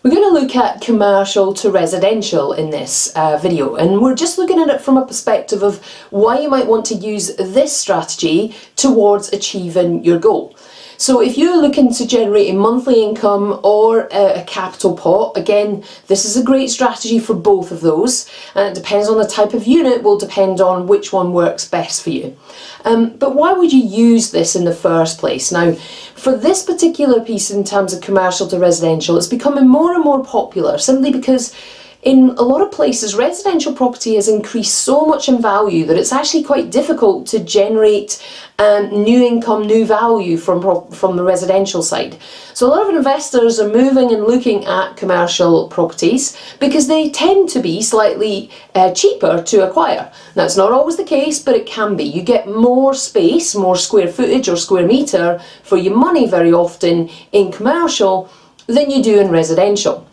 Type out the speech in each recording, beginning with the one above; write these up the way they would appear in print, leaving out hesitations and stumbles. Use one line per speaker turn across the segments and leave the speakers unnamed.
We're going to look at commercial to residential in this video, and we're just looking at it from a perspective of why you might want to use this strategy towards achieving your goal. So if you're looking to generate a monthly income or a capital pot, again, this is a great strategy for both of those, and it depends on the type of unit, will depend on which one works best for you. But why would you use this in the first place? Now, for this particular piece in terms of commercial to residential, it's becoming more and more popular simply because in a lot of places, residential property has increased so much in value that it's actually quite difficult to generate new income, new value from the residential side. So a lot of investors are moving and looking at commercial properties because they tend to be slightly cheaper to acquire. Now, it's not always the case, but it can be. You get more space, more square footage or square metre for your money very often in commercial than you do in residential.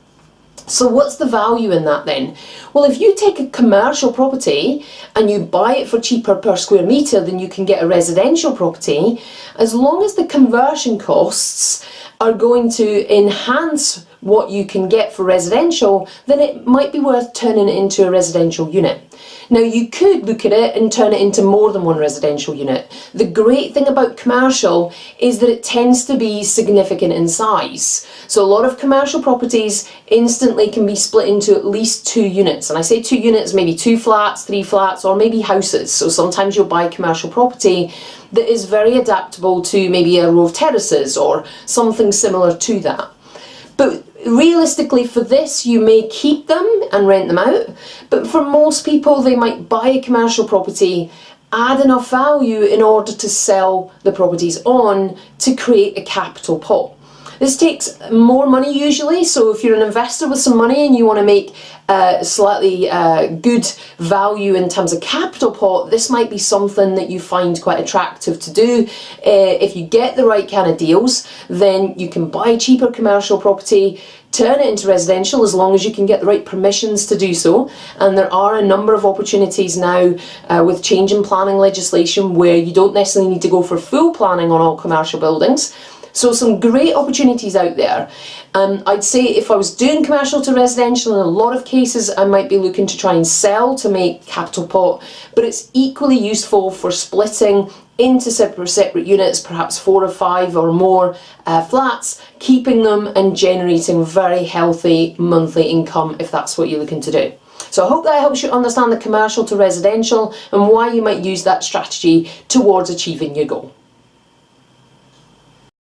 So what's the value in that then? Well, if you take a commercial property and you buy it for cheaper per square metre than you can get a residential property, as long as the conversion costs are going to enhance what you can get for residential, then it might be worth turning it into a residential unit. Now, you could look at it and turn it into more than one residential unit. The great thing about commercial is that it tends to be significant in size. So a lot of commercial properties instantly can be split into at least 2 units. And I say 2 units, maybe 2 flats, 3 flats, or maybe houses. So sometimes you'll buy commercial property that is very adaptable to maybe a row of terraces or something similar to that. But realistically for this, you may keep them and rent them out, but for most people they might buy a commercial property, add enough value in order to sell the properties on to create a capital pot. This takes more money usually, so if you're an investor with some money and you want to make slightly good value in terms of capital pot, this might be something that you find quite attractive to do. If you get the right kind of deals, then you can buy cheaper commercial property, turn it into residential as long as you can get the right permissions to do so. And there are a number of opportunities now with change in planning legislation where you don't necessarily need to go for full planning on all commercial buildings. So some great opportunities out there. I'd say if I was doing commercial to residential, in a lot of cases I might be looking to try and sell to make capital pot, but it's equally useful for splitting into separate units, perhaps 4 or 5 or more flats, keeping them and generating very healthy monthly income if that's what you're looking to do. So I hope that helps you understand the commercial to residential and why you might use that strategy towards achieving your goal.